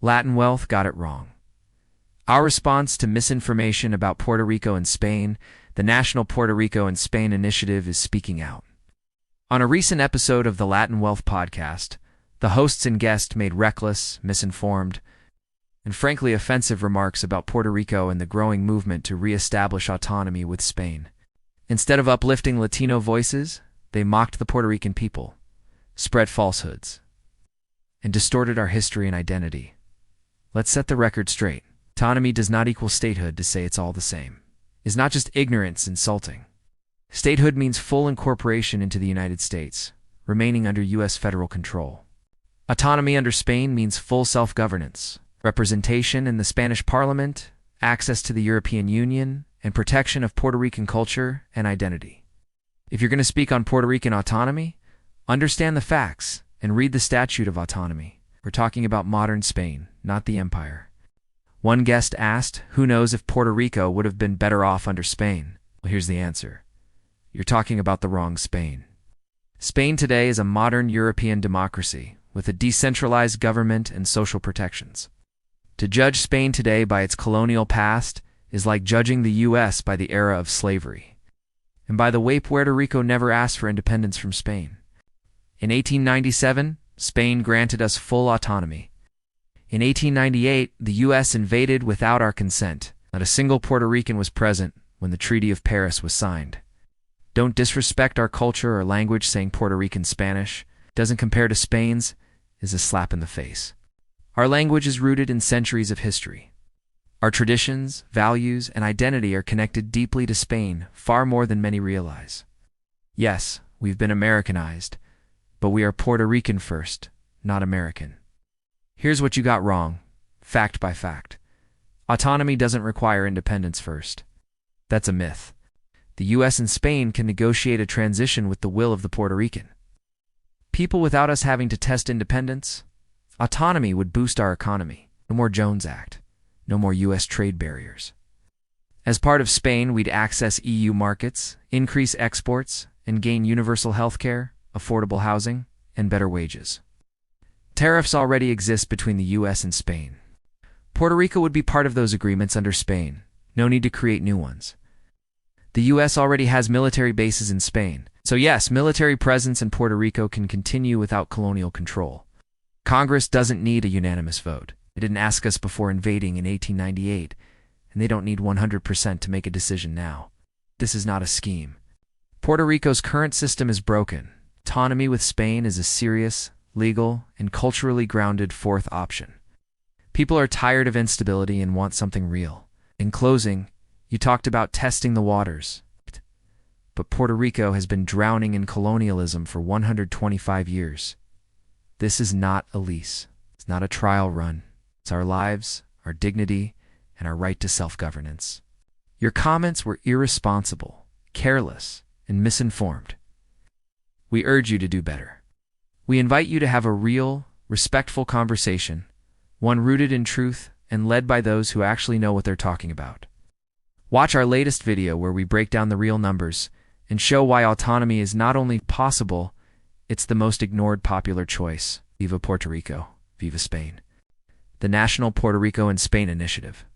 Latin wealth got it wrong. Our response to misinformation about Puerto Rico and Spain, the National Puerto Rico and Spain Initiative is speaking out. On a recent episode of the Latin Wealth podcast, the hosts and guests made reckless, misinformed, and frankly offensive remarks about Puerto Rico and the growing movement to reestablish autonomy with Spain. Instead of uplifting Latino voices, they mocked the Puerto Rican people, spread falsehoods, and distorted our history and identity. Let's set the record straight. Autonomy does not equal statehood. To say it's all the same is not just ignorance, insulting. Statehood means full incorporation into the United States, remaining under U.S. federal control. Autonomy under Spain means full self-governance, representation in the Spanish Parliament, access to the European Union, and protection of Puerto Rican culture and identity. If you're going to speak on Puerto Rican autonomy, understand the facts and read the Statute of Autonomy. We're talking about modern Spain, not the empire. One guest asked, who knows if Puerto Rico would have been better off under Spain? Well, here's the answer. You're talking about the wrong Spain. Spain today is a modern European democracy with a decentralized government and social protections. To judge Spain today by its colonial past is like judging the U.S. by the era of slavery. And by the way, Puerto Rico never asked for independence from Spain. In 1897, Spain granted us full autonomy. In 1898, the U.S. invaded without our consent. Not a single Puerto Rican was present when the Treaty of Paris was signed. Don't disrespect our culture or language. Saying Puerto Rican Spanish doesn't compare to Spain's is a slap in the face. Our language is rooted in centuries of history. Our traditions, values, and identity are connected deeply to Spain, far more than many realize. Yes, we've been Americanized, but we are Puerto Rican first, not American. Here's what you got wrong, fact by fact. Autonomy doesn't require independence first. That's a myth. The U.S. and Spain can negotiate a transition with the will of the Puerto Rican people without us having to test independence. Autonomy would boost our economy. No more Jones Act. No more U.S. trade barriers. As part of Spain, we'd access EU markets, increase exports, and gain universal health care, affordable housing, and better wages. Tariffs already exist between the U.S. and Spain. Puerto Rico would be part of those agreements under Spain. No need to create new ones. The U.S. already has military bases in Spain. So yes, military presence in Puerto Rico can continue without colonial control. Congress doesn't need a unanimous vote. They didn't ask us before invading in 1898, and they don't need 100% to make a decision now. This is not a scheme. Puerto Rico's current system is broken. Autonomy with Spain is a serious, legal, and culturally grounded fourth option. People are tired of instability and want something real. In closing, you talked about testing the waters. But Puerto Rico has been drowning in colonialism for 125 years. This is not a lease. It's not a trial run. It's our lives, our dignity, and our right to self-governance. Your comments were irresponsible, careless, and misinformed. We urge you to do better. We invite you to have a real, respectful conversation, one rooted in truth and led by those who actually know what they're talking about. Watch our latest video where we break down the real numbers and show why autonomy is not only possible, it's the most ignored popular choice. Viva Puerto Rico. Viva Spain. The National Puerto Rico and Spain Initiative.